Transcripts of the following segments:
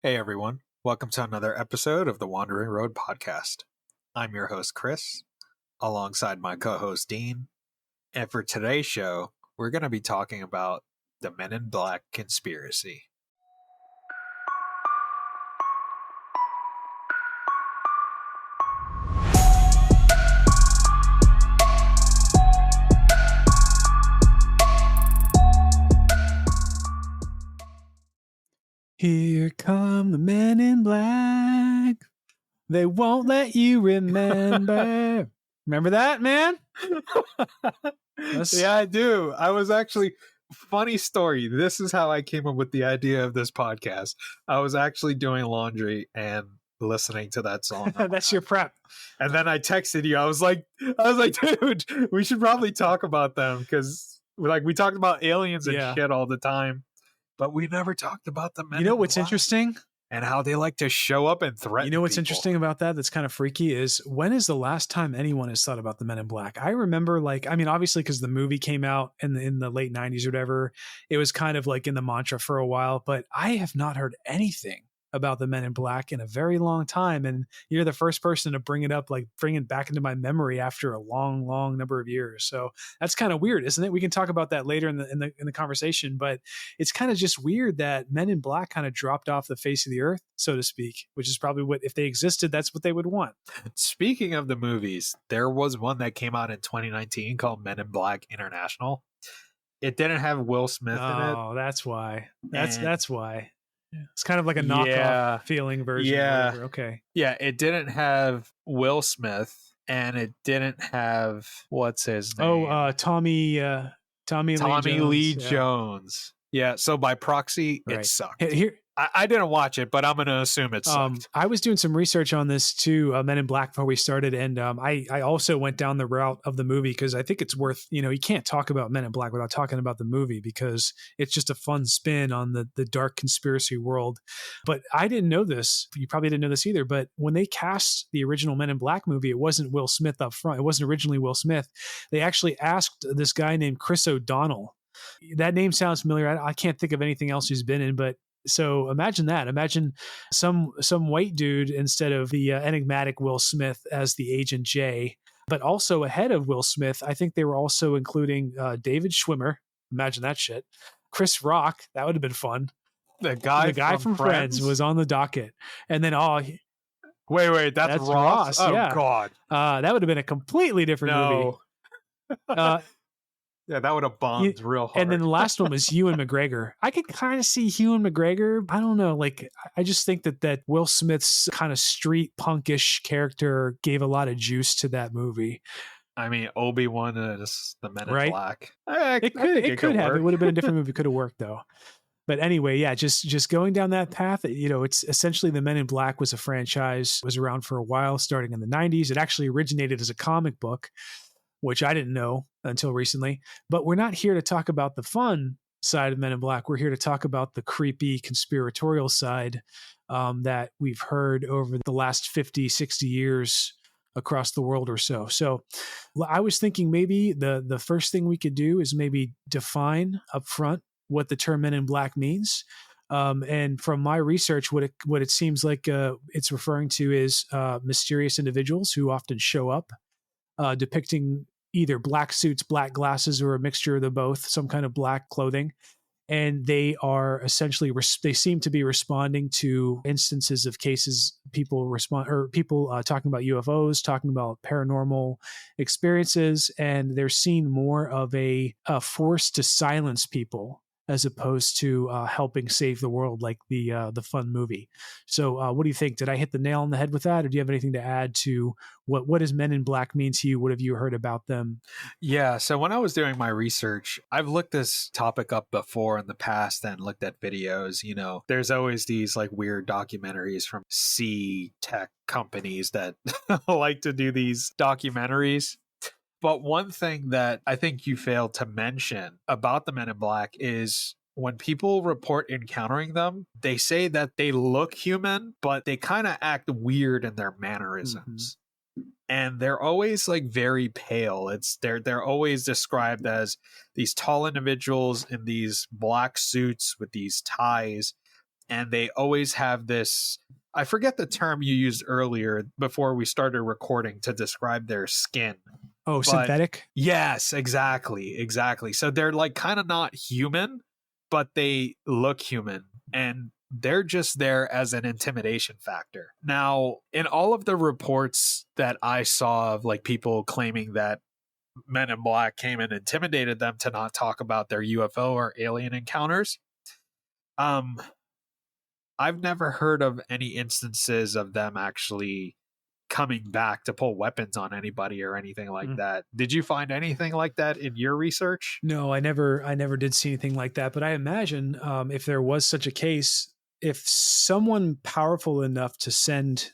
Hey everyone, welcome to another episode of the Wandering Road podcast. I'm your host Chris, alongside my co-host Dean, and for today's show, we're going to be talking about the Men in Black conspiracy. Here come the men in black. They won't let you remember. Remember that, man? Yeah, I do. I was actually, funny story. This is how I came up with the idea of this podcast. I was actually doing laundry and listening to that song. That's your prep. And then I texted you. I was like, dude, we should probably talk about them because we talked about aliens and shit all the time. But we never talked about the Men. You know what's interesting? And how they like to show up and threaten. You know what's people. Interesting about that? That's kind of freaky is when is the last time anyone has thought about the Men in Black? I remember obviously because the movie came out in the late 90s or whatever, it was kind of like in the mantra for a while, but I have not heard anything about the Men in Black in a very long time. And you're the first person to bring it up, bring it back into my memory after a long number of years. So that's kind of weird, isn't it? We can talk about that later in the conversation, but it's kind of just weird that Men in Black kind of dropped off the face of the earth, so to speak, which is probably what, if they existed, that's what they would want. Speaking of the movies, there was one that came out in 2019 called Men in Black International. It didn't have Will Smith in it. Oh, that's why. That's why. It's kind of like a knockoff feeling version. Yeah. Okay. Yeah, it didn't have Will Smith, and it didn't have what's his name? Tommy Lee Jones. Yeah. So by proxy, right. It sucked. Here, I didn't watch it, but I'm going to assume it sucked. I was doing some research on this too, Men in Black, before we started, and I also went down the route of the movie because I think it's worth, you can't talk about Men in Black without talking about the movie because it's just a fun spin on the dark conspiracy world. But I didn't know this. You probably didn't know this either. But when they cast the original Men in Black movie, it wasn't Will Smith up front. It wasn't originally Will Smith. They actually asked this guy named Chris O'Donnell. That name sounds familiar. I can't think of anything else he's been in, but so imagine that. Imagine some white dude instead of the enigmatic Will Smith as the Agent J, but also ahead of Will Smith. I think they were also including David Schwimmer. Imagine that shit. Chris Rock. That would have been fun. The guy from Friends was on the docket. And then, wait, that's Ross? Oh, yeah. God. That would have been a completely different movie. Yeah, that would have bombed real hard. And then the last one was Ewan McGregor. I could kind of see Ewan McGregor. I don't know. I just think that Will Smith's kind of street punkish character gave a lot of juice to that movie. I mean, Obi-Wan is the Men in Black. It could have. It would have been a different movie. Could have worked though. But anyway, yeah, just going down that path, it's essentially the Men in Black was a franchise, was around for a while, starting in the 90s. It actually originated as a comic book, which I didn't know until recently. But we're not here to talk about the fun side of Men in Black. We're here to talk about the creepy conspiratorial side that we've heard over the last 50, 60 years across the world or so. So I was thinking maybe the first thing we could do is maybe define up front what the term Men in Black means. And from my research, what it seems like it's referring to is mysterious individuals who often show up depicting either black suits, black glasses, or a mixture of the both, some kind of black clothing. And they are essentially, they seem to be responding to instances of cases, people talking about UFOs, talking about paranormal experiences, and they're seen more of a force to silence people as opposed to helping save the world like the fun movie. So what do you think? Did I hit the nail on the head with that? Or do you have anything to add to what does Men in Black mean to you? What have you heard about them? Yeah, so when I was doing my research, I've looked this topic up before in the past and looked at videos. There's always these weird documentaries from C-tech companies that like to do these documentaries. But one thing that I think you failed to mention about the Men in Black is when people report encountering them, they say that they look human, but they kind of act weird in their mannerisms. Mm-hmm. And they're always very pale. They're always described as these tall individuals in these black suits with these ties. and they always have this, I forget the term you used earlier before we started recording to describe their skin. Oh, synthetic? Yes, exactly. So they're like kind of not human, but they look human, and they're just there as an intimidation factor. Now, in all of the reports that I saw of like people claiming that Men in Black came and intimidated them to not talk about their UFO or alien encounters, I've never heard of any instances of them actually coming back to pull weapons on anybody or anything like that. Did you find anything like that in your research? No, I never did see anything like that. But I imagine if there was such a case, if someone powerful enough to send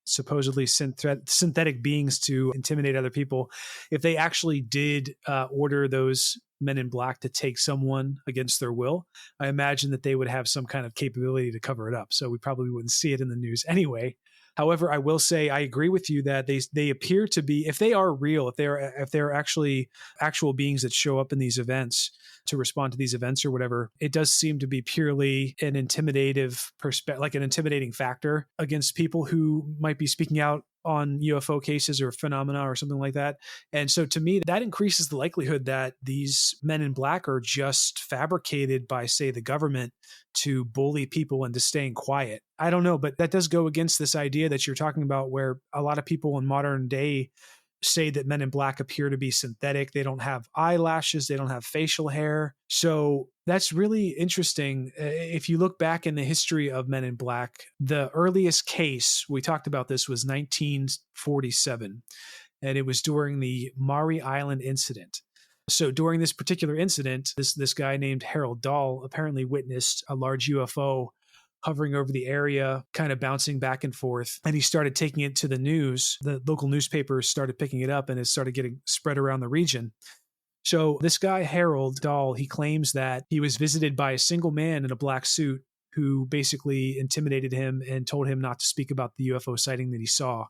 supposedly synthetic beings to intimidate other people, if they actually did order those Men in Black to take someone against their will, I imagine that they would have some kind of capability to cover it up. So we probably wouldn't see it in the news anyway. However, I will say I agree with you that they appear to be, if they are real, if they're actually actual beings that show up in these events to respond to these events or whatever, it does seem to be purely an intimidative like an intimidating factor against people who might be speaking out on UFO cases or phenomena or something like that. And so to me, that increases the likelihood that these Men in Black are just fabricated by, say, the government to bully people into staying quiet. I don't know, but that does go against this idea that you're talking about, where a lot of people in modern day say that Men in Black appear to be synthetic. They don't have eyelashes. They don't have facial hair. So that's really interesting. If you look back in the history of Men in Black, the earliest case, we talked about this, was 1947. And it was during the Maury Island incident. So during this particular incident, this guy named Harold Dahl apparently witnessed a large UFO hovering over the area, kind of bouncing back and forth. And he started taking it to the news. The local newspapers started picking it up, and it started getting spread around the region. So this guy, Harold Dahl, he claims that he was visited by a single man in a black suit who basically intimidated him and told him not to speak about the UFO sighting that he saw.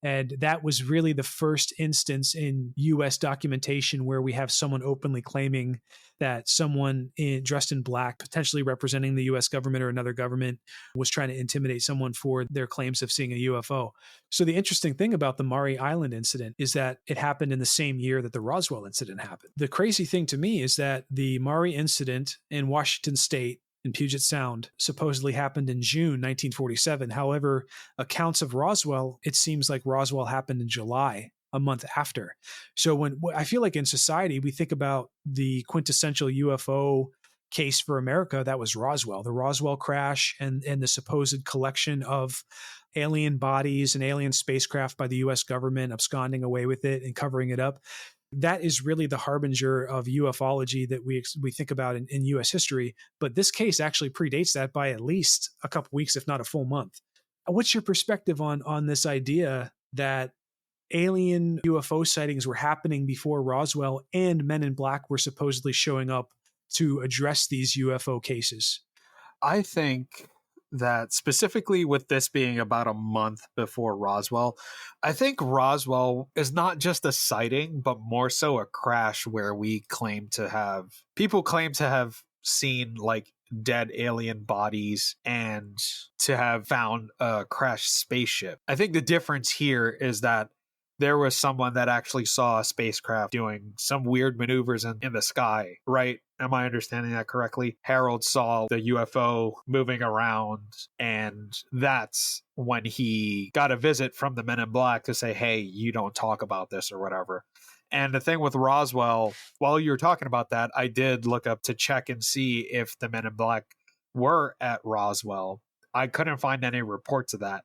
And that was really the first instance in U.S. documentation where we have someone openly claiming that someone dressed in black, potentially representing the U.S. government or another government, was trying to intimidate someone for their claims of seeing a UFO. So the interesting thing about the Maury Island incident is that it happened in the same year that the Roswell incident happened. The crazy thing to me is that the Maury incident in Washington State, in Puget Sound, supposedly happened in June 1947. However, accounts of Roswell, it seems like Roswell happened in July, a month after. So when I feel like in society, we think about the quintessential UFO case for America, that was Roswell, the Roswell crash and the supposed collection of alien bodies and alien spacecraft by the US government, absconding away with it and covering it up. That is really the harbinger of ufology that we think about in U.S. history. But this case actually predates that by at least a couple weeks, if not a full month. What's your perspective on this idea that alien UFO sightings were happening before Roswell and Men in Black were supposedly showing up to address these UFO cases? I think that specifically with this being about a month before Roswell, I think Roswell is not just a sighting, but more so a crash where people claim to have seen like dead alien bodies and to have found a crashed spaceship. I think the difference here is that there was someone that actually saw a spacecraft doing some weird maneuvers in the sky, right? Am I understanding that correctly? Harold saw the UFO moving around, and that's when he got a visit from the Men in Black to say, hey, you don't talk about this or whatever. And the thing with Roswell, while you were talking about that, I did look up to check and see if the Men in Black were at Roswell. I couldn't find any reports of that.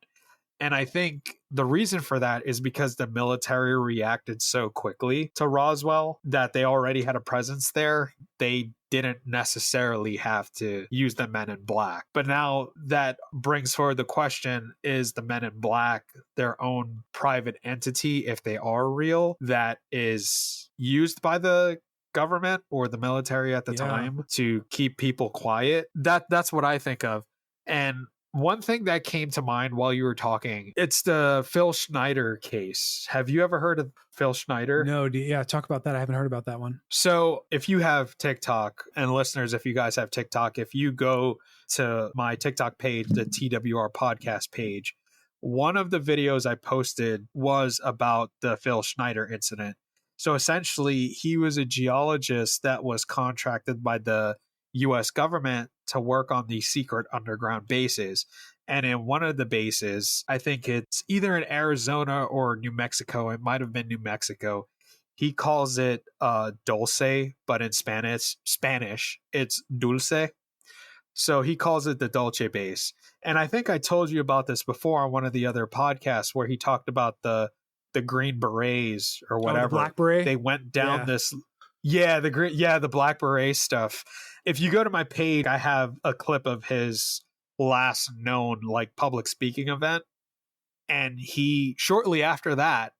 And I think the reason for that is because the military reacted so quickly to Roswell that they already had a presence there. They didn't necessarily have to use the Men in Black. But now that brings forward the question, is the Men in Black their own private entity, if they are real, that is used by the government or the military at the time to keep people quiet? That's what I think of. And One thing that came to mind while you were talking, it's the Phil Schneider case. Have you ever heard of Phil Schneider? No, yeah, talk about that. I haven't heard about that one. So if you have TikTok, and listeners, if you guys have TikTok, if you go to my TikTok page, the TWR podcast page, one of the videos I posted was about the Phil Schneider incident. So essentially, he was a geologist that was contracted by the US government to work on these secret underground bases. And in one of the bases, I think it's either in Arizona or New Mexico, it might have been New Mexico. He calls it dulce, but in Spanish, it's dulce. So he calls it the Dulce base. And I think I told you about this before on one of the other podcasts where he talked about the Green Berets or whatever. The Black Beret? They went down this... Yeah, the Black Beret stuff. If you go to my page, I have a clip of his last known like public speaking event. And he, shortly after that,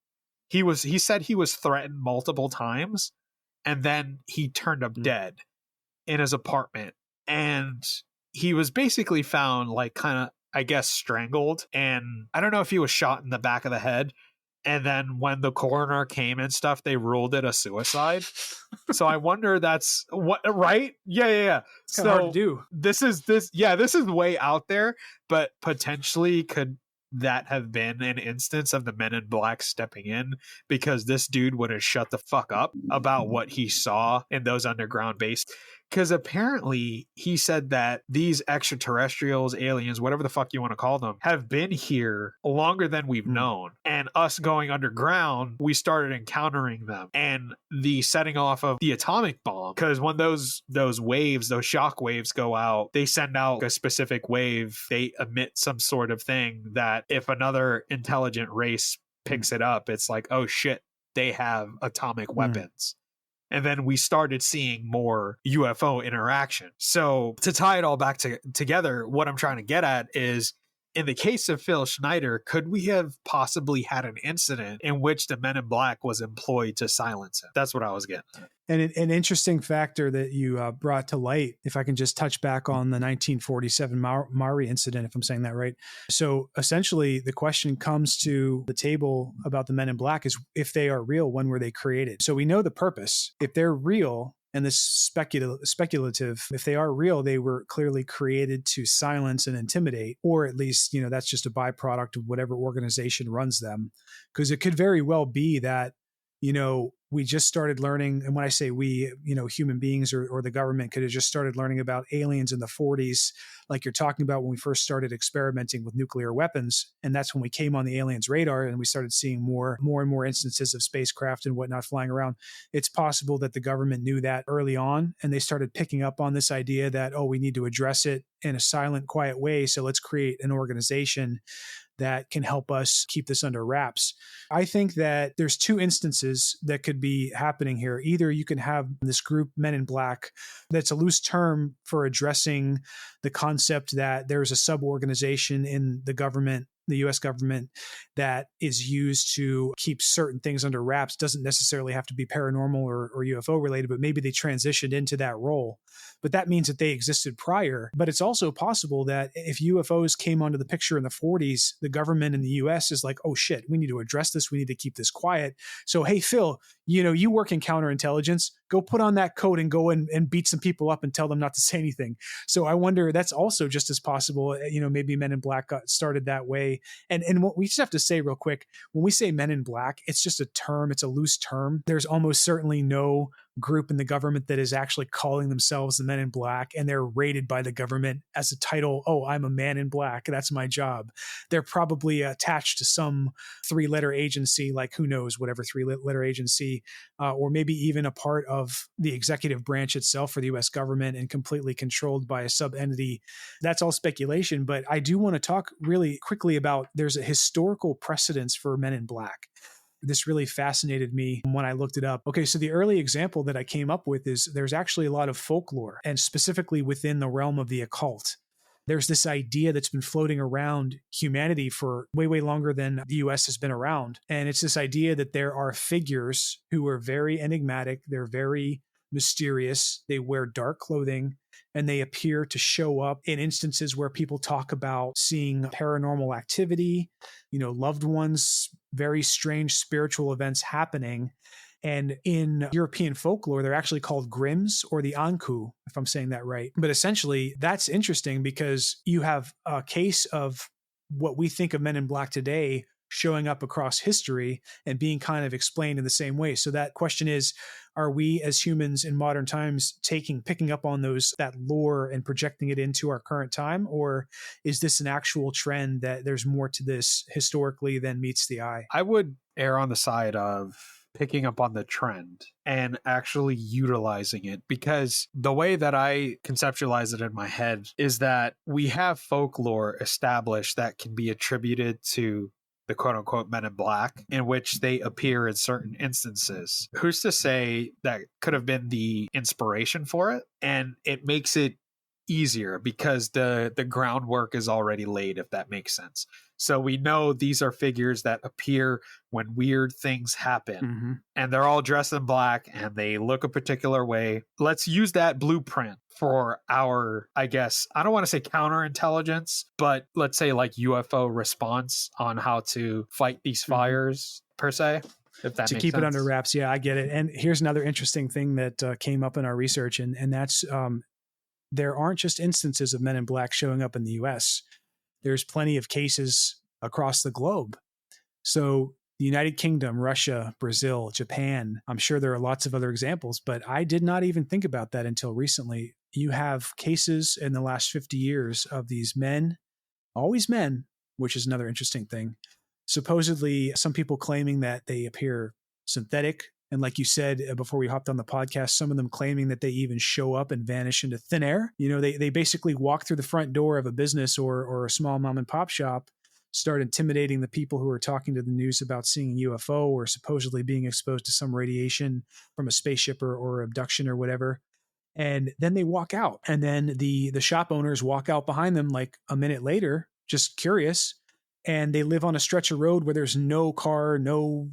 he said he was threatened multiple times, and then he turned up dead in his apartment. And he was basically found like kind of, I guess, strangled. And I don't know if he was shot in the back of the head. And then when the coroner came and stuff, they ruled it a suicide. So I wonder that's what, right? Yeah. It's kind of hard to do. This is way out there, but potentially could that have been an instance of the Men in Black stepping in because this dude would have shut the fuck up about what he saw in those underground bases? Because apparently he said that these extraterrestrials, aliens, whatever the fuck you want to call them, have been here longer than we've known. And us going underground, we started encountering them. And the setting off of the atomic bomb, because when those waves, those shock waves go out, they send out a specific wave. They emit some sort of thing that if another intelligent race picks it up, it's like, oh shit, they have atomic weapons. And then we started seeing more UFO interaction. So to tie it all back together, what I'm trying to get at is, in the case of Phil Schneider, could we have possibly had an incident in which the Men in Black was employed to silence him? That's what I was getting at. And an interesting factor that you brought to light, if I can just touch back on the 1947 Maori incident, if I'm saying that right. So essentially, the question comes to the table about the Men in Black is, if they are real, when were they created? So we know the purpose. If they're real, and this speculative, if they are real, they were clearly created to silence and intimidate, or at least, that's just a byproduct of whatever organization runs them. Because it could very well be that, we just started learning, and when I say we, human beings or the government could have just started learning about aliens in the 40s, like you're talking about when we first started experimenting with nuclear weapons. And that's when we came on the aliens' radar and we started seeing more and more instances of spacecraft and whatnot flying around. It's possible that the government knew that early on, and they started picking up on this idea that, we need to address it in a silent, quiet way. So let's create an organization that can help us keep this under wraps. I think that there's two instances that could be happening here. Either you can have this group, Men in Black, that's a loose term for addressing the concept that there's a sub-organization in the government, the US government, that is used to keep certain things under wraps. Doesn't necessarily have to be paranormal or UFO related, but maybe they transitioned into that role. But that means that they existed prior. But it's also possible that if UFOs came onto the picture in the 40s, the government in the US is like, oh shit, we need to address this. We need to keep this quiet. So, hey, Phil, you work in counterintelligence. Go put on that coat and go and beat some people up and tell them not to say anything. So I wonder, that's also just as possible. Maybe Men in Black got started that way. And what we just have to say real quick, when we say Men in Black, it's just a term. It's a loose term. There's almost certainly no group in the government that is actually calling themselves the Men in Black, and they're rated by the government as a title. Oh, I'm a man in black. That's my job. They're probably attached to some 3-letter agency, like who knows, whatever 3-letter agency, or maybe even a part of the executive branch itself for the US government and completely controlled by a sub-entity. That's all speculation, but I do want to talk really quickly about, there's a historical precedence for Men in Black. This really fascinated me when I looked it up. Okay, so the early example that I came up with is there's actually a lot of folklore, and specifically within the realm of the occult. There's this idea that's been floating around humanity for way, way longer than the US has been around. And it's this idea that there are figures who are very enigmatic. They're very mysterious. They wear dark clothing. and they appear to show up in instances where people talk about seeing paranormal activity, loved ones, very strange spiritual events happening. And in European folklore, they're actually called Grimms or the Anku, if I'm saying that right. But essentially, that's interesting because you have a case of what we think of Men in Black today showing up across history and being kind of explained in the same way. So that question is, are we as humans in modern times picking up on that lore and projecting it into our current time? Or is this an actual trend that there's more to this historically than meets the eye? I would err on the side of picking up on the trend and actually utilizing it, because the way that I conceptualize it in my head is that we have folklore established that can be attributed to the quote unquote Men in Black, in which they appear in certain instances. Who's to say that could have been the inspiration for it? And it makes it easier because the groundwork is already laid, if that makes sense. So we know these are figures that appear when weird things happen, and they're all dressed in black and they look a particular way. Let's use that blueprint for our, I guess, I don't want to say counterintelligence, but let's say like UFO response on how to fight these fires per se. If that to makes keep sense. It under wraps. Yeah, I get it. And here's another interesting thing that came up in our research, and that's there aren't just instances of Men in Black showing up in the US. There's plenty of cases across the globe. So the United Kingdom, Russia, Brazil, Japan, I'm sure there are lots of other examples, but I did not even think about that until recently. You have cases in the last 50 years of these men, always men, which is another interesting thing. Supposedly, some people claiming that they appear synthetic. And like you said before we hopped on the podcast, some of them claiming that they even show up and vanish into thin air. They basically walk through the front door of a business or a small mom and pop shop, start intimidating the people who are talking to the news about seeing a UFO or supposedly being exposed to some radiation from a spaceship or abduction or whatever. And then they walk out. And then the shop owners walk out behind them like a minute later, just curious. And they live on a stretch of road where there's no car, no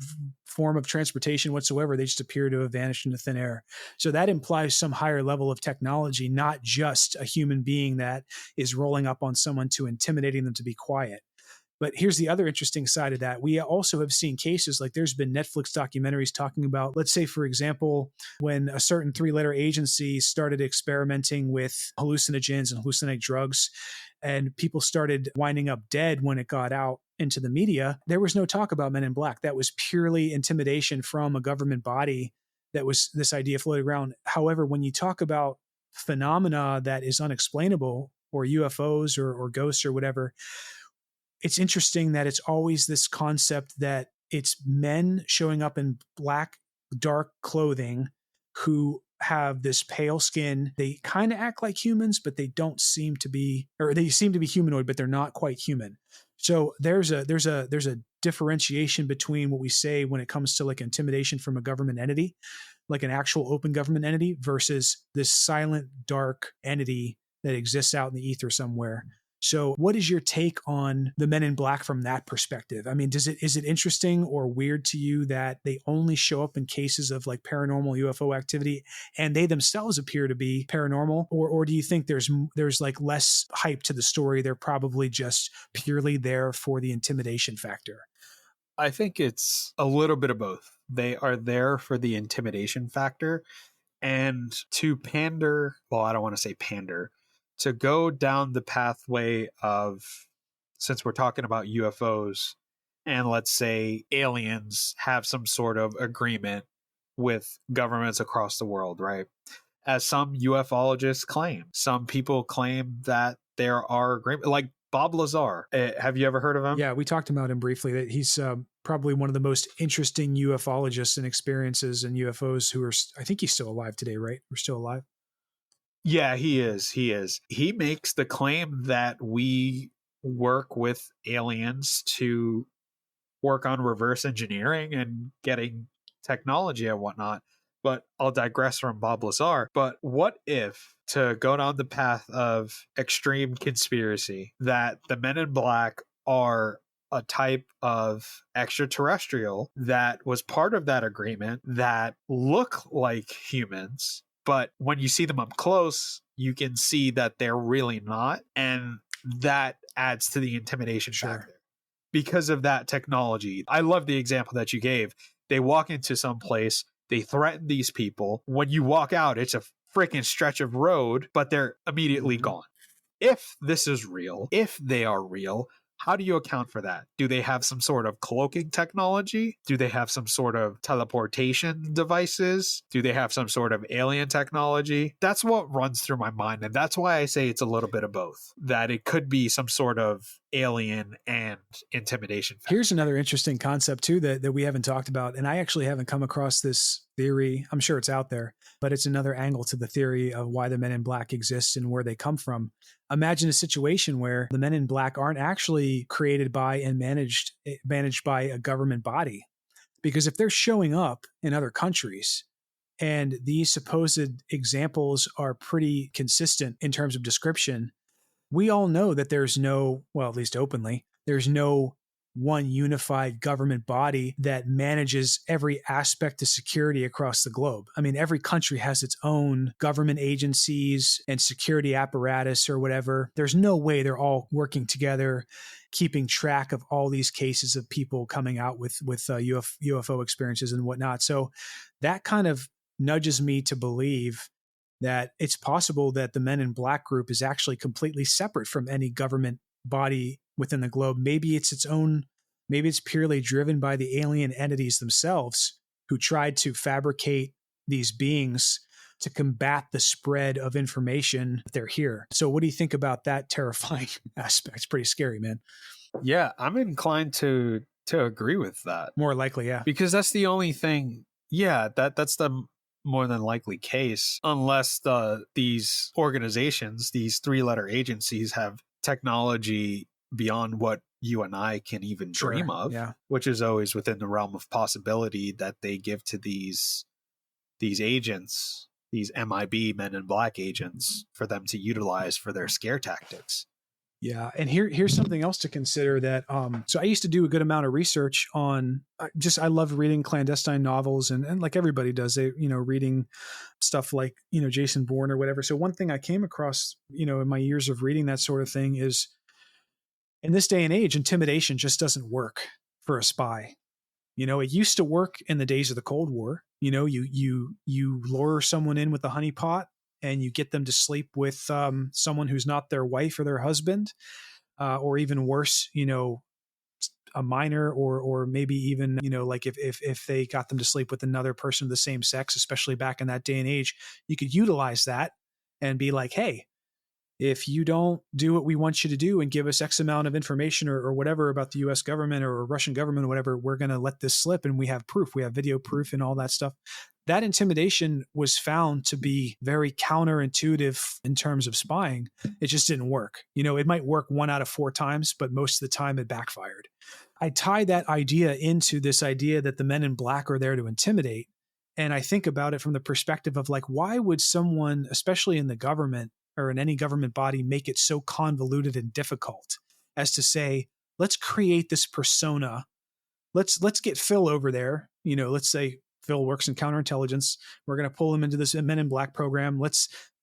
form of transportation whatsoever. They just appear to have vanished into thin air. So that implies some higher level of technology, not just a human being that is rolling up on someone to intimidating them to be quiet. But here's the other interesting side of that. We also have seen cases like there's been Netflix documentaries talking about, let's say, for example, when a certain 3-letter agency started experimenting with hallucinogens and hallucinogenic drugs, and people started winding up dead when it got out into the media, there was no talk about Men in Black. That was purely intimidation from a government body that was this idea floating around. However, when you talk about phenomena that is unexplainable, or UFOs or ghosts or whatever, it's interesting that it's always this concept that it's men showing up in black, dark clothing who have this pale skin. They kind of act like humans, but they don't seem to be, or they seem to be humanoid, but they're not quite human. So there's a differentiation between what we say when it comes to like intimidation from a government entity, like an actual open government entity, versus this silent, dark entity that exists out in the ether somewhere. So what is your take on the Men in Black from that perspective? I mean, is it interesting or weird to you that they only show up in cases of like paranormal UFO activity and they themselves appear to be paranormal? Or do you think there's like less hype to the story? They're probably just purely there for the intimidation factor. I think it's a little bit of both. They are there for the intimidation factor and to pander. Well, I don't want to say pander. To go down the pathway of, since we're talking about UFOs, and let's say aliens have some sort of agreement with governments across the world, right? As some ufologists claim. Some people claim that there are agreements, like Bob Lazar. Have you ever heard of him? Yeah, we talked about him briefly, that he's probably one of the most interesting ufologists and experiences in UFOs who are, I think he's still alive today, right? We're still alive. Yeah, he is. He makes the claim that we work with aliens to work on reverse engineering and getting technology and whatnot. But I'll digress from Bob Lazar. But what if, to go down the path of extreme conspiracy, that the Men in Black are a type of extraterrestrial that was part of that agreement that look like humans, but when you see them up close, you can see that they're really not. And that adds to the intimidation factor. Because of that technology. I love the example that you gave. They walk into some place, they threaten these people. When you walk out, it's a freaking stretch of road, but they're immediately gone. If this is real, if they are real, how do you account for that? Do they have some sort of cloaking technology? Do they have some sort of teleportation devices? Do they have some sort of alien technology? That's what runs through my mind. And that's why I say it's a little bit of both, that it could be some sort of alien and intimidation factor. Here's another interesting concept too that we haven't talked about. And I actually haven't come across this theory. I'm sure it's out there, but it's another angle to the theory of why the Men in Black exist and where they come from. Imagine a situation where the Men in Black aren't actually created by and managed by a government body. Because if they're showing up in other countries and these supposed examples are pretty consistent in terms of description, we all know that there's no, well, at least openly, there's no one unified government body that manages every aspect of security across the globe. I mean, every country has its own government agencies and security apparatus or whatever. There's no way they're all working together, keeping track of all these cases of people coming out with UFO experiences and whatnot. So that kind of nudges me to believe that it's possible that the Men in Black group is actually completely separate from any government body within the globe. Maybe it's its own, maybe it's purely driven by the alien entities themselves who tried to fabricate these beings to combat the spread of information that they're here. So what do you think about that terrifying aspect? It's pretty scary, man. Yeah, I'm inclined to agree with that. More likely, yeah. Because that's the only thing, that's the more than likely case, unless these organizations, these 3-letter agencies have technology beyond what you and I can even dream of, which is always within the realm of possibility that they give to these agents, these MIB, Men in Black agents, for them to utilize for their scare tactics. Yeah. And here's something else to consider that, so I used to do a good amount of research on I love reading clandestine novels and like everybody does, reading stuff like, Jason Bourne or whatever. So one thing I came across, in my years of reading that sort of thing is, in this day and age, intimidation just doesn't work for a spy. It used to work in the days of the Cold War. You lure someone in with a honeypot and you get them to sleep with someone who's not their wife or their husband, or even worse, a minor, or maybe even, like if they got them to sleep with another person of the same sex, especially back in that day and age, you could utilize that and be like, hey, if you don't do what we want you to do and give us X amount of information or whatever about the US government or Russian government or whatever, we're going to let this slip. And we have proof. We have video proof and all that stuff. That intimidation was found to be very counterintuitive in terms of spying. It just didn't work. It might work 1 out of 4 times, but most of the time it backfired. I tie that idea into this idea that the Men in Black are there to intimidate. And I think about it from the perspective of like, why would someone, especially in the government, or in any government body, make it so convoluted and difficult as to say, let's create this persona. Let's get Phil over there. Let's say Phil works in counterintelligence. We're going to pull him into this Men in Black program.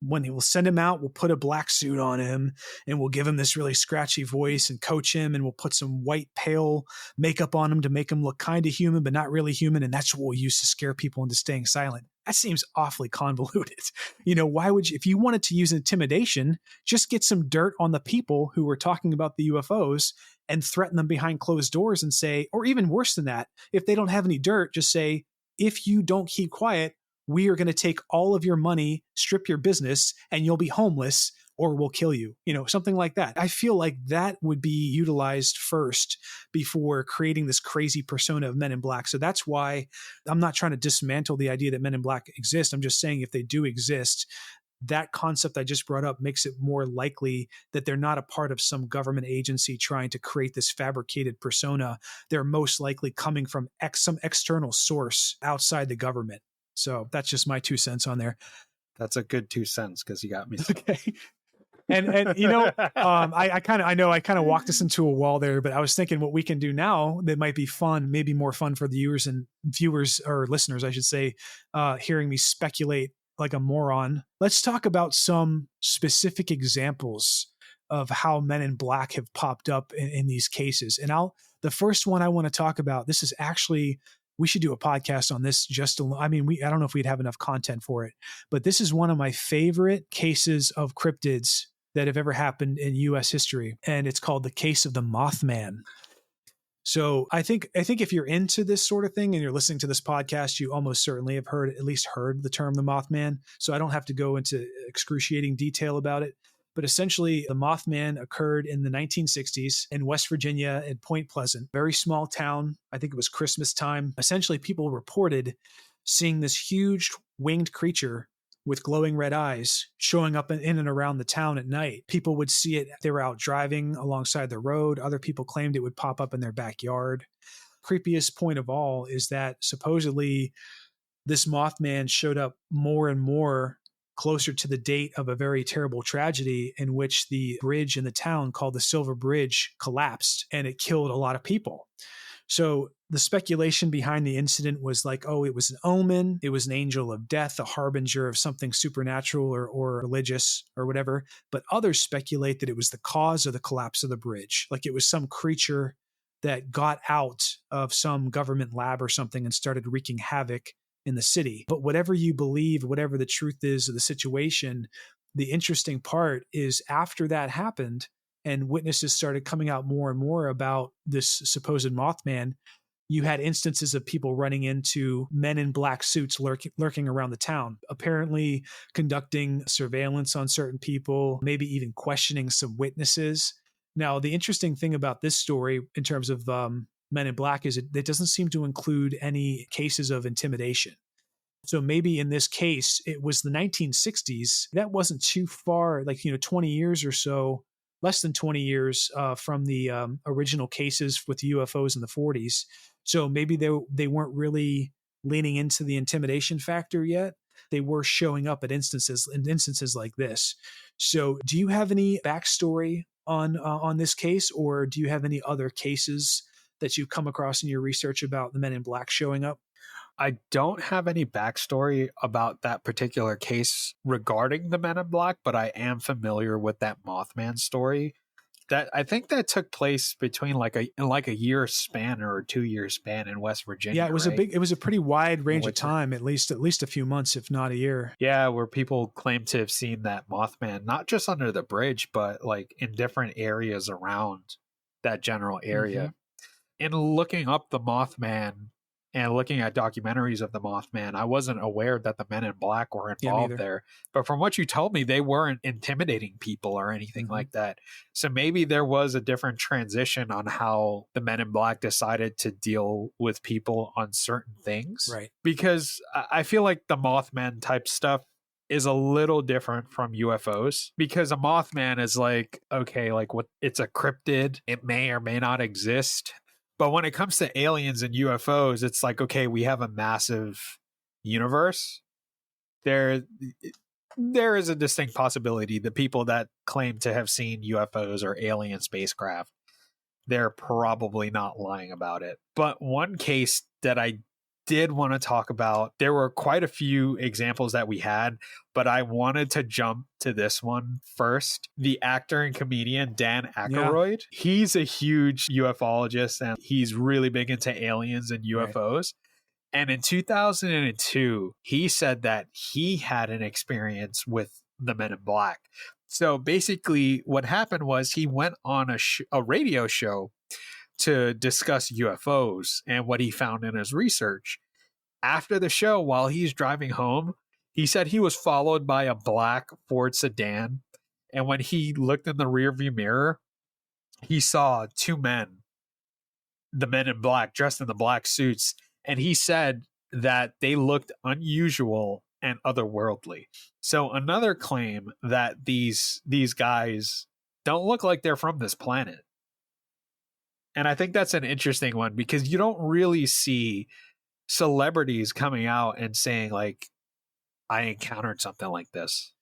When we'll send him out, we'll put a black suit on him and we'll give him this really scratchy voice and coach him. And we'll put some white, pale makeup on him to make him look kind of human, but not really human. And that's what we'll use to scare people into staying silent. That seems awfully convoluted. Why would you, if you wanted to use intimidation, just get some dirt on the people who were talking about the UFOs and threaten them behind closed doors and say, or even worse than that, if they don't have any dirt, just say, if you don't keep quiet, we are going to take all of your money, strip your business, and you'll be homeless, or we'll kill you. Something like that. I feel like that would be utilized first before creating this crazy persona of Men in Black. So that's why I'm not trying to dismantle the idea that Men in Black exist. I'm just saying if they do exist, that concept I just brought up makes it more likely that they're not a part of some government agency trying to create this fabricated persona. They're most likely coming from some external source outside the government. So that's just my 2 cents on there. That's a good 2 cents because you got me. Okay. And I kind of walked us into a wall there, but I was thinking what we can do now that might be fun, maybe more fun for the viewers or listeners, I should say, hearing me speculate like a moron, let's talk about some specific examples of how Men in Black have popped up in these cases. And the first one I want to talk about, this is actually, we should do a podcast on this I don't know if we'd have enough content for it, but this is one of my favorite cases of cryptids that have ever happened in U.S. history. And it's called the case of the Mothman. So I think if you're into this sort of thing and you're listening to this podcast, you almost certainly have at least heard the term the Mothman. So I don't have to go into excruciating detail about it. But essentially, the Mothman occurred in the 1960s in West Virginia at Point Pleasant, very small town. I think it was Christmas time. Essentially, people reported seeing this huge winged creature with glowing red eyes showing up in and around the town at night. People would see it. They were out driving alongside the road. Other people claimed it would pop up in their backyard. Creepiest point of all is that supposedly this Mothman showed up more and more closer to the date of a very terrible tragedy in which the bridge in the town called the Silver Bridge collapsed and it killed a lot of people. So the speculation behind the incident was like, oh, it was an omen. It was an angel of death, a harbinger of something supernatural or religious or whatever. But others speculate that it was the cause of the collapse of the bridge. Like it was some creature that got out of some government lab or something and started wreaking havoc in the city. But whatever you believe, whatever the truth is of the situation, the interesting part is after that happened and witnesses started coming out more and more about this supposed Mothman, you had instances of people running into men in black suits lurking around the town, apparently conducting surveillance on certain people, maybe even questioning some witnesses. Now, the interesting thing about this story in terms of Men in Black is it doesn't seem to include any cases of intimidation. So maybe in this case, it was the 1960s. That wasn't too far, 20 years or so, less than 20 years from the original cases with the UFOs in the 40s. So maybe they weren't really leaning into the intimidation factor yet. They were showing up at instances like this. So do you have any backstory on this case, or do you have any other cases that you've come across in your research about the Men in Black showing up? I don't have any backstory about that particular case regarding the Men in Black, but I am familiar with that Mothman story. That I think that took place between a year span or a 2-year span in West Virginia. Yeah, it was right? It was a pretty wide range of time, at least a few months, if not a year. Yeah, where people claim to have seen that Mothman, not just under the bridge, but like in different areas around that general area. Mm-hmm. In looking up the Mothman and looking at documentaries of the Mothman, I wasn't aware that the Men in Black were involved there. But from what you told me, they weren't intimidating people or anything like that. So maybe there was a different transition on how the Men in Black decided to deal with people on certain things. Right. Because I feel like the Mothman type stuff is a little different from UFOs, because a Mothman is like, okay, like what, it's a cryptid. It may or may not exist. But when it comes to aliens and UFOs, it's like, okay, we have a massive universe. There is a distinct possibility the people that claim to have seen UFOs or alien spacecraft, they're probably not lying about it. But one case that I did want to talk about, there were quite a few examples that we had, but I wanted to jump to this one first. The actor and comedian Dan Aykroyd, he's a huge ufologist and he's really big into aliens and UFOs. Right. And in 2002, he said that he had an experience with the Men in Black. So basically what happened was he went on a radio show to discuss UFOs and what he found in his research. After the show, while he's driving home, he said he was followed by a black Ford sedan. And when he looked in the rearview mirror, he saw two men, the Men in Black, dressed in the black suits. And he said that they looked unusual and otherworldly. So another claim that these guys don't look like they're from this planet. And I think that's an interesting one because you don't really see celebrities coming out and saying like, I encountered something like this.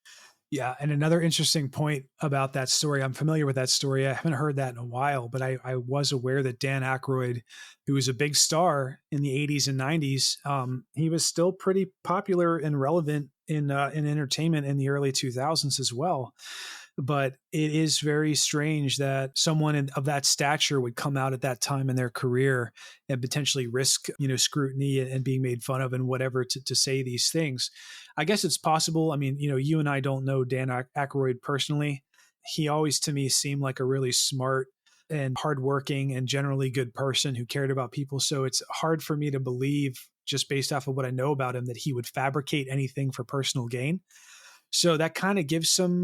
Yeah. And another interesting point about that story, I'm familiar with that story. I haven't heard that in a while, but I was aware that Dan Aykroyd, who was a big star in the 80s and 90s, he was still pretty popular and relevant in entertainment in the early 2000s as well. But it is very strange that someone of that stature would come out at that time in their career and potentially risk, scrutiny and being made fun of and whatever to say these things. I guess it's possible. I mean, you and I don't know Dan Aykroyd personally. He always to me seemed like a really smart and hardworking and generally good person who cared about people. So it's hard for me to believe, just based off of what I know about him, that he would fabricate anything for personal gain. So that kind of gives some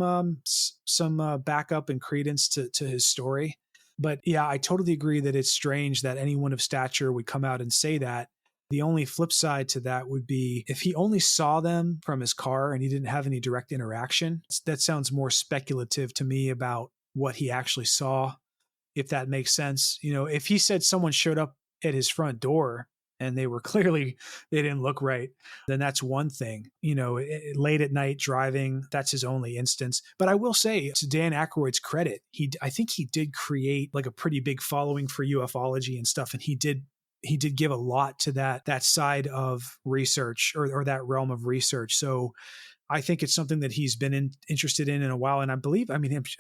backup and credence to his story. But yeah, I totally agree that it's strange that anyone of stature would come out and say that. The only flip side to that would be if he only saw them from his car and he didn't have any direct interaction. That sounds more speculative to me about what he actually saw, if that makes sense. If he said someone showed up at his front door and they didn't look right, then that's one thing. Late at night driving, that's his only instance. But I will say, to Dan Aykroyd's credit, I think he did create like a pretty big following for ufology and stuff, and he did give a lot to that side of research or that realm of research. So I think it's something that he's been interested in a while. And I believe,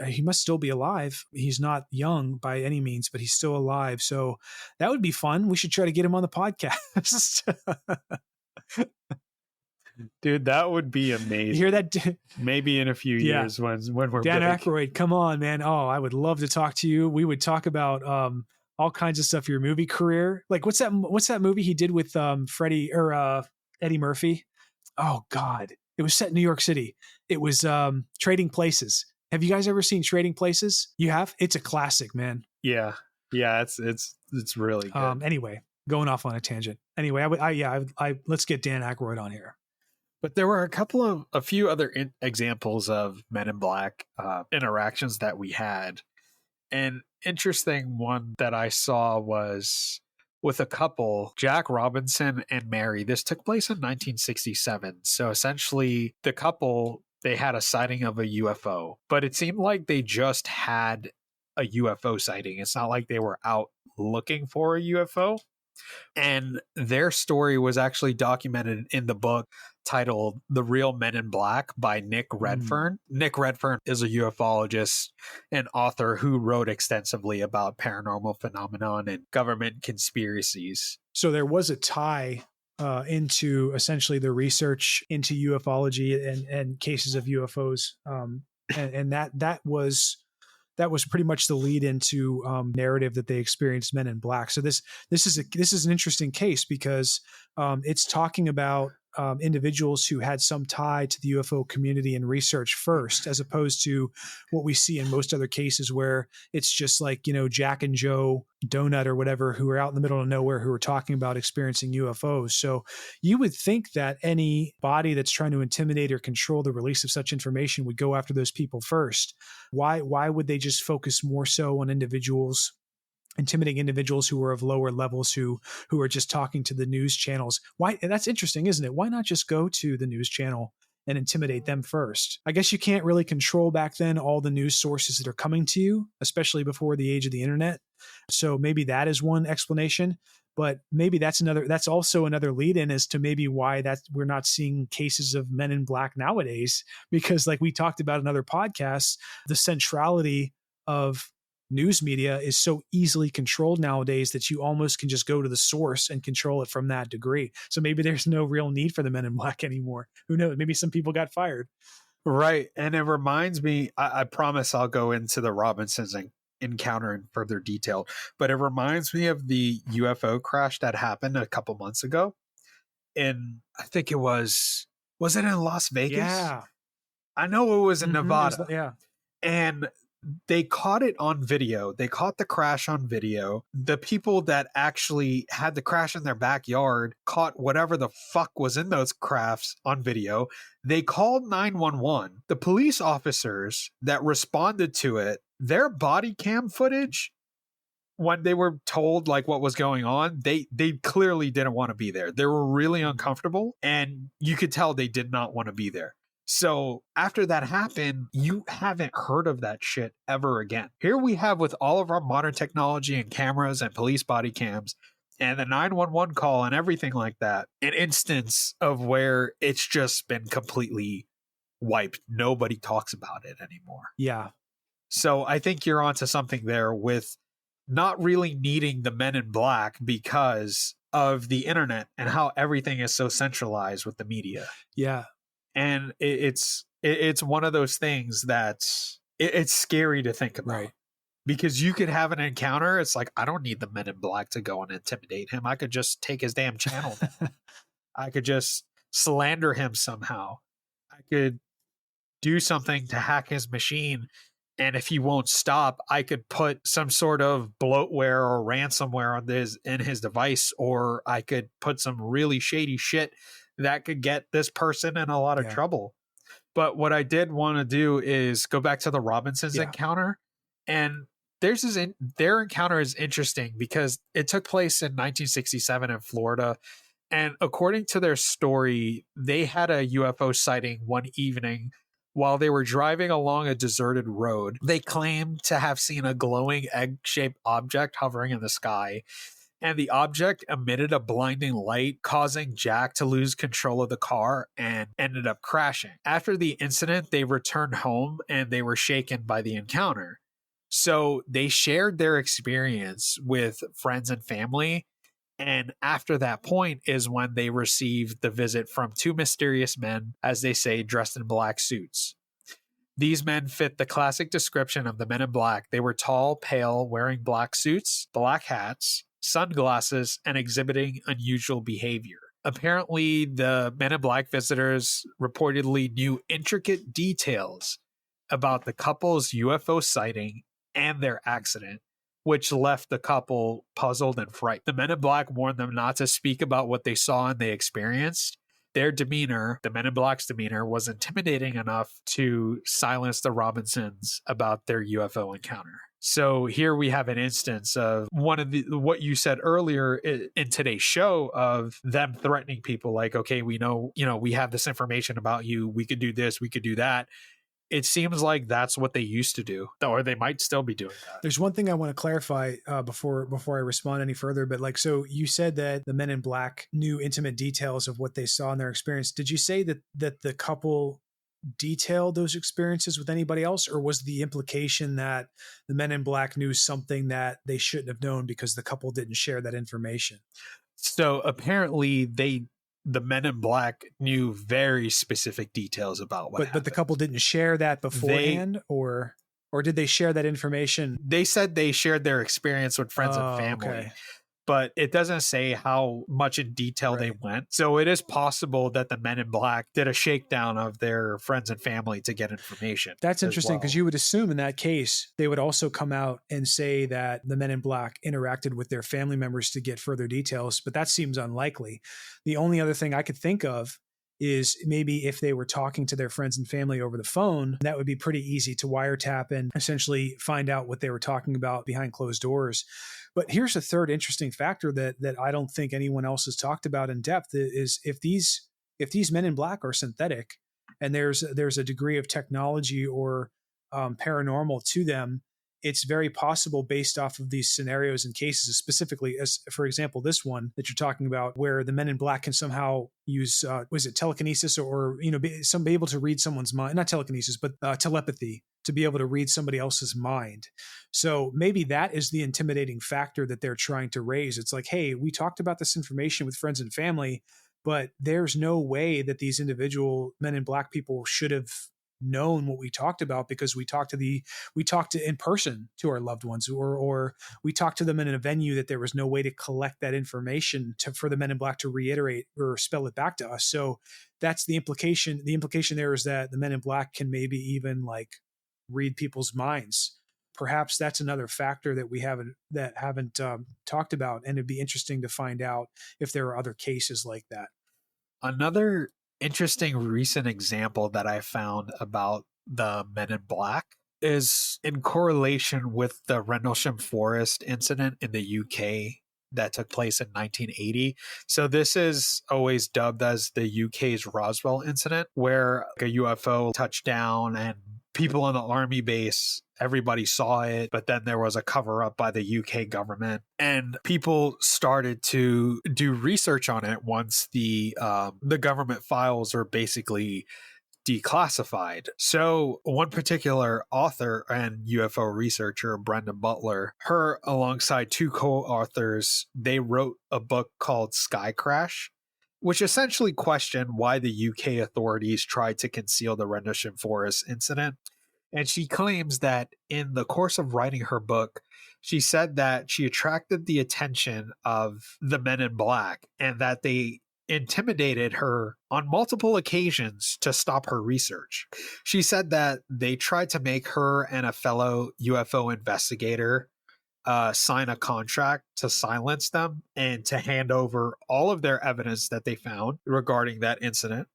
he must still be alive. He's not young by any means, but he's still alive. So that would be fun. We should try to get him on the podcast. Dude, that would be amazing. You hear that? Maybe in a few years when we're Dan big. Aykroyd, come on, man. Oh, I would love to talk to you. We would talk about all kinds of stuff, your movie career. Like what's that movie he did with Freddie or Eddie Murphy? Oh God. It was set in New York City. It was Trading Places. Have you guys ever seen Trading Places? You have? It's a classic, man. Yeah. It's really good. Anyway, going off on a tangent. Anyway, let's get Dan Aykroyd on here. But there were a few other examples of Men in Black interactions that we had. An interesting one that I saw was with a couple, Jack Robinson and Mary. This took place in 1967. So essentially, the couple, they had a sighting of a UFO, but it seemed like they just had a UFO sighting. It's not like they were out looking for a UFO. And their story was actually documented in the book titled The Real Men in Black by Nick Redfern. Nick Redfern is a ufologist and author who wrote extensively about paranormal phenomenon and government conspiracies. So there was a tie into essentially the research into ufology and cases of UFOs. And that was pretty much the lead into narrative that they experienced Men in Black. So this is an interesting case because it's talking about individuals who had some tie to the UFO community and research first, as opposed to what we see in most other cases where it's just like, Jack and Joe Donut or whatever, who are out in the middle of nowhere, who are talking about experiencing UFOs. So you would think that any body that's trying to intimidate or control the release of such information would go after those people first. Why would they just focus more so on intimidating individuals who are of lower levels, who are just talking to the news channels? Why? And that's interesting, isn't it? Why not just go to the news channel and intimidate them first? I guess you can't really control back then all the news sources that are coming to you, especially before the age of the internet. So maybe that is one explanation, but maybe that's also another lead in as to maybe why we're not seeing cases of Men in Black nowadays, because like we talked about in other podcasts, the centrality of news media is so easily controlled nowadays that you almost can just go to the source and control it from that degree. So maybe there's no real need for the Men in Black anymore. Who knows? Maybe some people got fired. Right. And it reminds me, I promise I'll go into the Robinsons encounter in further detail, but it reminds me of the UFO crash that happened a couple months ago. I think it was it in Las Vegas? Yeah. I know it was in Nevada. Yeah. And they caught it on video. They caught the crash on video. The people that actually had the crash in their backyard caught whatever the fuck was in those crafts on video. They called 911. The police officers that responded to it, their body cam footage, when they were told like what was going on, they clearly didn't want to be there. They were really uncomfortable, and you could tell they did not want to be there. So after that happened, you haven't heard of that shit ever again. Here we have, with all of our modern technology and cameras and police body cams and the 911 call and everything like that, an instance of where it's just been completely wiped. Nobody talks about it anymore. Yeah. So I think you're onto something there with not really needing the Men in Black because of the internet and how everything is so centralized with the media. Yeah. And it's one of those things that's it's scary to think about. Right. Because you could have an encounter. It's like, I don't need the Men in Black to go and intimidate him. I could just take his damn channel down. I could just slander him somehow. I could do something to hack his machine. And if he won't stop, I could put some sort of bloatware or ransomware in his device, or I could put some really shady shit that could get this person in a lot of trouble. But what I did want to do is go back to the Robinsons encounter. And their encounter is interesting because it took place in 1967 in Florida. And according to their story, they had a UFO sighting one evening while they were driving along a deserted road. They claimed to have seen a glowing egg-shaped object hovering in the sky, and the object emitted a blinding light, causing Jack to lose control of the car and ended up crashing. After the incident, they returned home and they were shaken by the encounter. So they shared their experience with friends and family. And after that point is when they received the visit from two mysterious men, as they say, dressed in black suits. These men fit the classic description of the Men in Black. They were tall, pale, wearing black suits, black hats, sunglasses, and exhibiting unusual behavior. Apparently, the Men in Black visitors reportedly knew intricate details about the couple's UFO sighting and their accident, which left the couple puzzled and frightened. The Men in Black warned them not to speak about what they saw and they experienced. Their demeanor, the Men in Black's demeanor, was intimidating enough to silence the Robinsons about their UFO encounter. So here we have an instance of one of what you said earlier in today's show of them threatening people like, okay, we know, we have this information about you. We could do this. We could do that. It seems like that's what they used to do, or they might still be doing that. There's one thing I want to clarify before I respond any further. But so you said that the Men in Black knew intimate details of what they saw in their experience. Did you say that the couple detailed those experiences with anybody else, or was the implication that the Men in Black knew something that they shouldn't have known because the couple didn't share that information? So apparently the Men in Black knew very specific details about what happened. But the couple didn't share that beforehand, or did they share that information? They said they shared their experience with friends and family. Okay. But it doesn't say how much in detail they went. So it is possible that the Men in Black did a shakedown of their friends and family to get information. That's interesting because you would assume in that case, they would also come out and say that the Men in Black interacted with their family members to get further details, but that seems unlikely. The only other thing I could think of is maybe if they were talking to their friends and family over the phone, that would be pretty easy to wiretap and essentially find out what they were talking about behind closed doors. But here's a third interesting factor that I don't think anyone else has talked about in depth is if these Men in Black are synthetic and there's a degree of technology or paranormal to them, it's very possible based off of these scenarios and cases, specifically as, for example, this one that you're talking about, where the Men in Black can somehow use, was it telekinesis or, be able to read someone's mind, not telekinesis, but telepathy, to be able to read somebody else's mind. So maybe that is the intimidating factor that they're trying to raise. It's like, hey, we talked about this information with friends and family, but there's no way that these individual Men in Black people should have known what we talked about because we talked in person to our loved ones, or we talked to them in a venue that there was no way to collect that information for the Men in Black to reiterate or spell it back to us. So that's the implication. The implication there is that the Men in Black can maybe even read people's minds. Perhaps that's another factor that we haven't talked about, and it'd be interesting to find out if there are other cases like that. Another interesting recent example that I found about the Men in Black is in correlation with the Rendlesham Forest incident in the UK that took place in 1980. So this is always dubbed as the UK's Roswell incident, where a UFO touched down and people on the army base, everybody saw it, but then there was a cover up by the UK government, and people started to do research on it once the government files are basically declassified. So one particular author and UFO researcher, Brendan Butler, her alongside two co-authors, they wrote a book called Sky Crash, which essentially questioned why the UK authorities tried to conceal the Rendlesham Forest incident. And she claims that in the course of writing her book, she said that she attracted the attention of the Men in Black and that they intimidated her on multiple occasions to stop her research. She said that they tried to make her and a fellow UFO investigator sign a contract to silence them and to hand over all of their evidence that they found regarding that incident.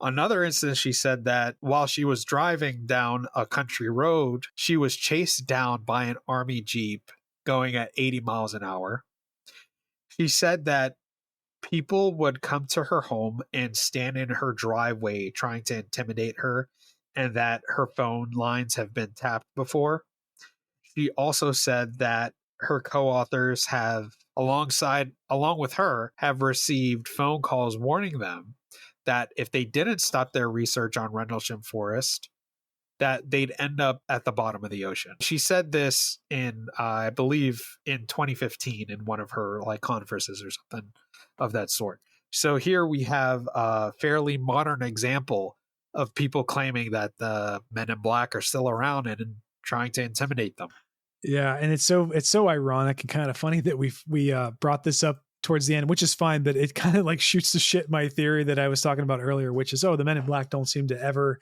Another instance, she said that while she was driving down a country road, she was chased down by an army jeep going at 80 miles an hour. She said that people would come to her home and stand in her driveway trying to intimidate her, and that her phone lines have been tapped before. She also said that her co-authors have, along with her, have received phone calls warning them that if they didn't stop their research on Rendlesham Forest, that they'd end up at the bottom of the ocean. She said this in, I believe, in 2015 in one of her conferences or something of that sort. So here we have a fairly modern example of people claiming that the Men in Black are still around and trying to intimidate them. Yeah, and it's so ironic and kind of funny that we brought this up towards the end, which is fine, but it kind of shoots to shit my theory that I was talking about earlier, which is, the Men in Black don't seem to ever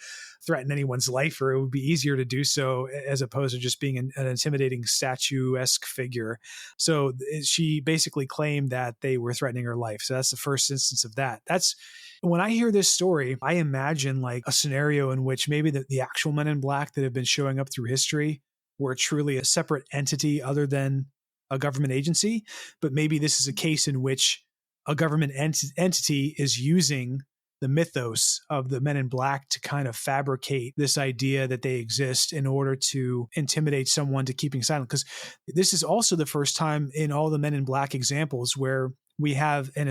threaten anyone's life, or it would be easier to do so as opposed to just being an intimidating statuesque figure. So she basically claimed that they were threatening her life. So that's the first instance of that. That's when I hear this story, I imagine a scenario in which maybe the actual Men in Black that have been showing up through history were truly a separate entity other than a government agency, but maybe this is a case in which a government entity is using the mythos of the Men in Black to kind of fabricate this idea that they exist in order to intimidate someone to keeping silent. Because this is also the first time in all the Men in Black examples where we have a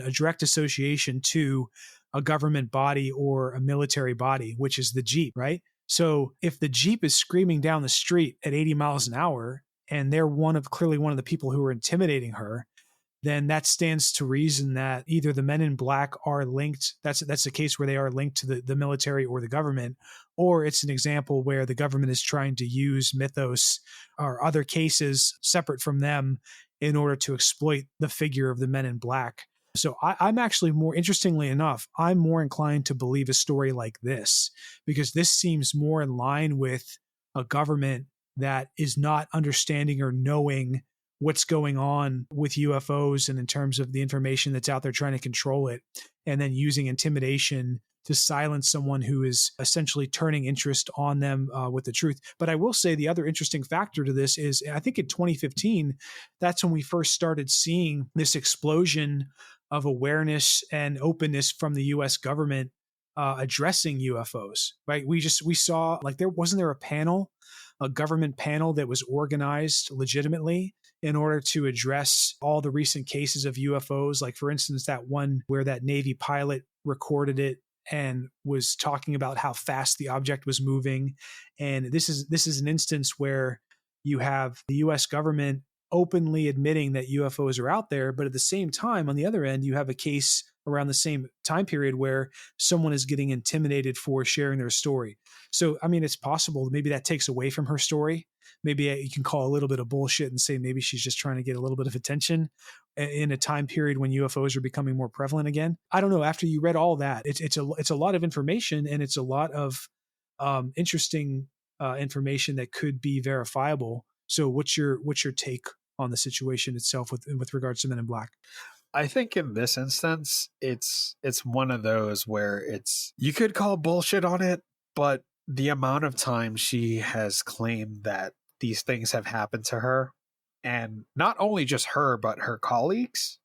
direct association to a government body or a military body, which is the Jeep, right? So if the Jeep is screaming down the street at 80 miles an hour, and they're clearly one of the people who are intimidating her, then that stands to reason that either the Men in Black are linked. That's the case where they are linked to the military or the government, or it's an example where the government is trying to use mythos or other cases separate from them in order to exploit the figure of the Men in Black. So I'm actually interestingly enough, I'm more inclined to believe a story like this, because this seems more in line with a government that is not understanding or knowing what's going on with UFOs and in terms of the information that's out there, trying to control it, and then using intimidation to silence someone who is essentially turning interest on them with the truth. But I will say the other interesting factor to this is, I think in 2015, that's when we first started seeing this explosion of awareness and openness from the US government addressing UFOs, right? We saw wasn't there a government panel that was organized legitimately in order to address all the recent cases of UFOs. Like, for instance, that one where that Navy pilot recorded it and was talking about how fast the object was moving. And this is an instance where you have the US government openly admitting that UFOs are out there, but at the same time, on the other end, you have a case around the same time period where someone is getting intimidated for sharing their story. So, I mean, it's possible maybe that takes away from her story. Maybe you can call a little bit of bullshit and say maybe she's just trying to get a little bit of attention in a time period when UFOs are becoming more prevalent again. I don't know. After you read all that, it's a lot of information, and it's a lot of interesting information that could be verifiable. So, what's your take on the situation itself with regards to Men in Black? I think in this instance, it's one of those where you could call bullshit on it, but the amount of time she has claimed that these things have happened to her, and not only just her, but her colleagues,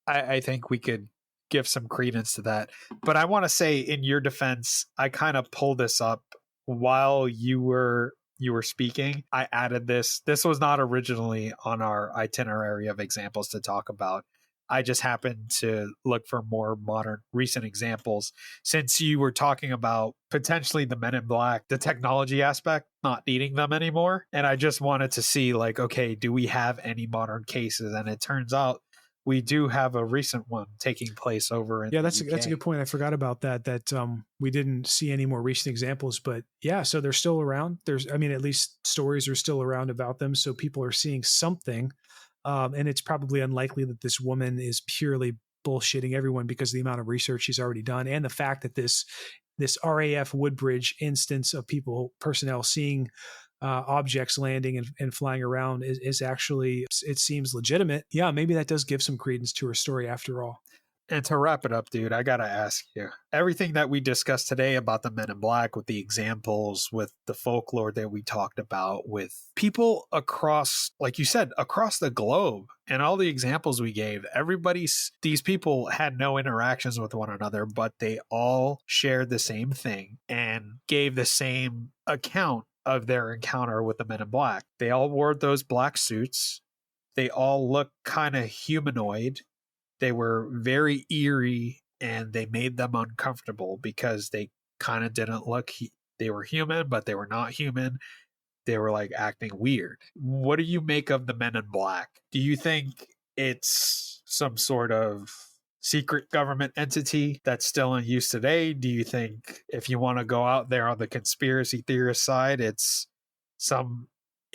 I think we could give some credence to that. But I want to say, in your defense, I kind of pulled this up while you were speaking. I added this. This was not originally on our itinerary of examples to talk about. I just happened to look for more modern, recent examples, since you were talking about potentially the Men in Black, the technology aspect, not needing them anymore. And I just wanted to see, like, okay, do we have any modern cases? And it turns out we do have a recent one taking place over in that's the UK. That's a good point. I forgot about that we didn't see any more recent examples, but yeah, so they're still around. At least stories are still around about them, so people are seeing something. And it's probably unlikely that this woman is purely bullshitting everyone because of the amount of research she's already done, and the fact that this RAF Woodbridge instance of personnel seeing objects landing and flying around is actually, it seems legitimate. Yeah, maybe that does give some credence to her story after all. And to wrap it up, dude, I got to ask you, everything that we discussed today about the Men in Black, with the examples, with the folklore that we talked about, with people across, like you said, across the globe, and all the examples we gave, these people had no interactions with one another, but they all shared the same thing and gave the same account of their encounter with the Men in Black. They all wore those black suits. They all looked kind of humanoid. They were very eerie, and they made them uncomfortable because they kind of didn't look, they were human, but they were not human. They were like acting weird. What do you make of the Men in Black? Do you think it's some sort of secret government entity that's still in use today? Do you think, if you want to go out there on the conspiracy theorist side, it's some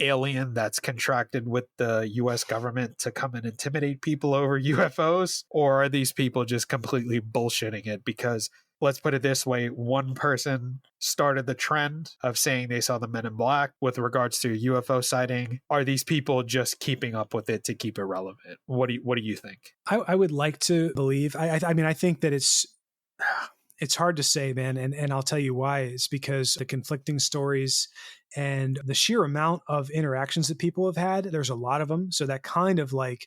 alien that's contracted with the US government to come and intimidate people over UFOs? Or are these people just completely bullshitting it? Because let's put it this way, one person started the trend of saying they saw the Men in Black with regards to UFO sighting. Are these people just keeping up with it to keep it relevant? What do you think? I would like to believe. I mean, I think that it's hard to say, man. And I'll tell you why. It's because the conflicting stories and the sheer amount of interactions that people have had, there's a lot of them. So that kind of like,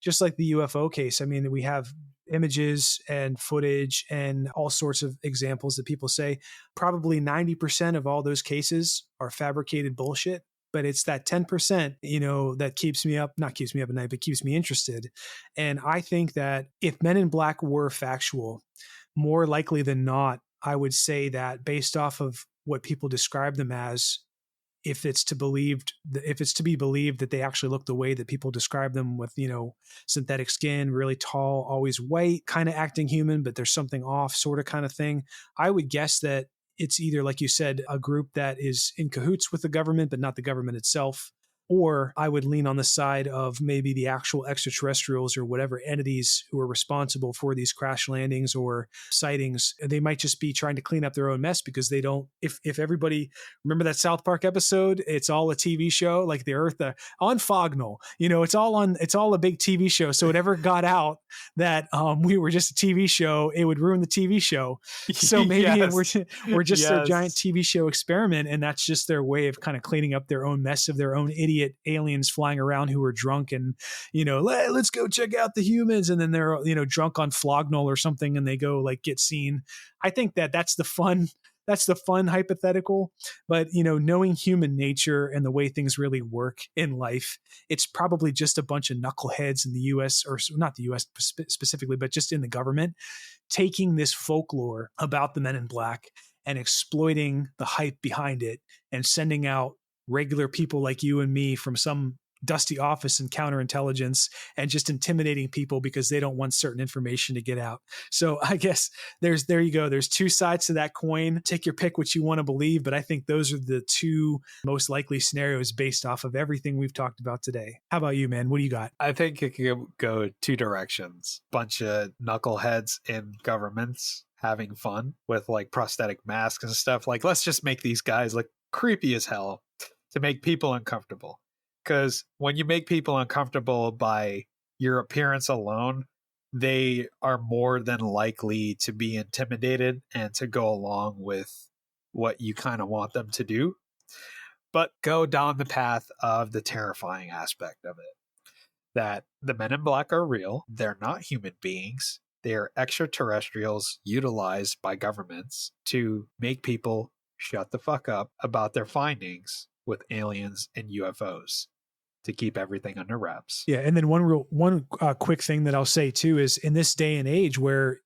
just like the UFO case, I mean, we have images and footage and all sorts of examples that people say probably 90% of all those cases are fabricated bullshit. But it's that 10%, that not keeps me up at night, but keeps me interested. And I think that if Men in Black were factual, more likely than not, I would say that based off of what people describe them as, if it's to be believed that they actually look the way that people describe them, with, synthetic skin, really tall, always white, kind of acting human, but there's something off, sort of kind of thing, I would guess that it's either, like you said, a group that is in cahoots with the government, but not the government itself. Or I would lean on the side of maybe the actual extraterrestrials or whatever entities who are responsible for these crash landings or sightings. They might just be trying to clean up their own mess because they don't, if everybody, remember that South Park episode, it's all a TV show, like the Earth on Fognall, it's all a big TV show. So whatever got out that we were just a TV show, it would ruin the TV show. So maybe Yes. we're just Yes. a giant TV show experiment, and that's just their way of kind of cleaning up their own mess of their own idiot aliens flying around who are drunk and, let's go check out the humans. And then they're, drunk on Flognall or something, and they go like get seen. I think that's the fun hypothetical. But, knowing human nature and the way things really work in life, it's probably just a bunch of knuckleheads in the US, or not the US specifically, but just in the government, taking this folklore about the Men in Black and exploiting the hype behind it and sending out regular people like you and me from some dusty office in counterintelligence and just intimidating people because they don't want certain information to get out. So I guess there you go. There's two sides to that coin. Take your pick what you want to believe, but I think those are the two most likely scenarios based off of everything we've talked about today. How about you, man? What do you got? I think it could go two directions. Bunch of knuckleheads in governments having fun with like prosthetic masks and stuff. Like, let's just make these guys look creepy as hell to make people uncomfortable. Because when you make people uncomfortable by your appearance alone, they are more than likely to be intimidated and to go along with what you kind of want them to do. but go down the path of the terrifying aspect of it. That the men in black are real. They're not human beings. They are extraterrestrials utilized by governments to make people shut the fuck up about their findings with aliens and UFOs, to keep everything under wraps. Yeah, and then one quick thing that I'll say too is, in this day and age where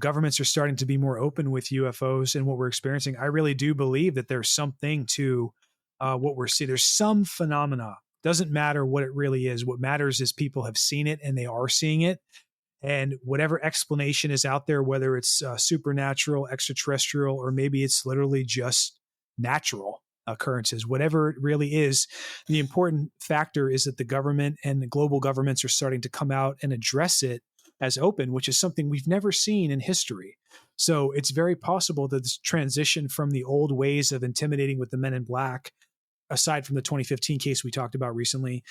governments are starting to be more open with UFOs and what we're experiencing, I really do believe that there's something to what we're seeing. There's some phenomena. Doesn't matter what it really is. What matters is people have seen it and they are seeing it. And whatever explanation is out there, whether it's supernatural, extraterrestrial, or maybe it's literally just natural occurrences, whatever it really is, the important factor is that the government and the global governments are starting to come out and address it as open, which is something we've never seen in history. So it's very possible that this transition from the old ways of intimidating with the men in black, aside from the 2015 case we talked about recently,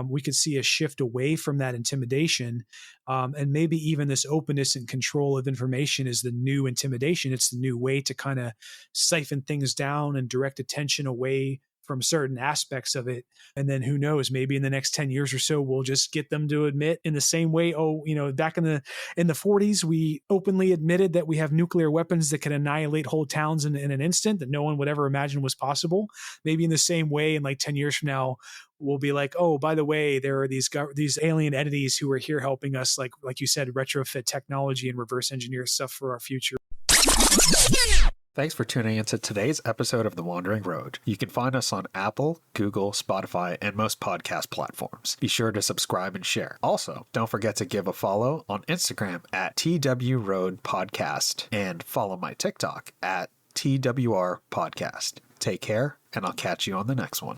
we could see a shift away from that intimidation. And maybe even this openness and control of information is the new intimidation. It's the new way to kind of siphon things down and direct attention away from certain aspects of it. And then who knows, maybe in the next 10 years or so, we'll just get them to admit in the same way, back in the 40s, we openly admitted that we have nuclear weapons that can annihilate whole towns in an instant that no one would ever imagine was possible. Maybe in the same way, in like 10 years from now, we'll be like, oh, by the way, there are these alien entities who are here helping us, like you said, retrofit technology and reverse engineer stuff for our future. Thanks for tuning into today's episode of The Wandering Road. You can find us on Apple, Google, Spotify, and most podcast platforms. Be sure to subscribe and share. Also, don't forget to give a follow on Instagram at twroadpodcast and follow my TikTok at twrpodcast. Take care, and I'll catch you on the next one.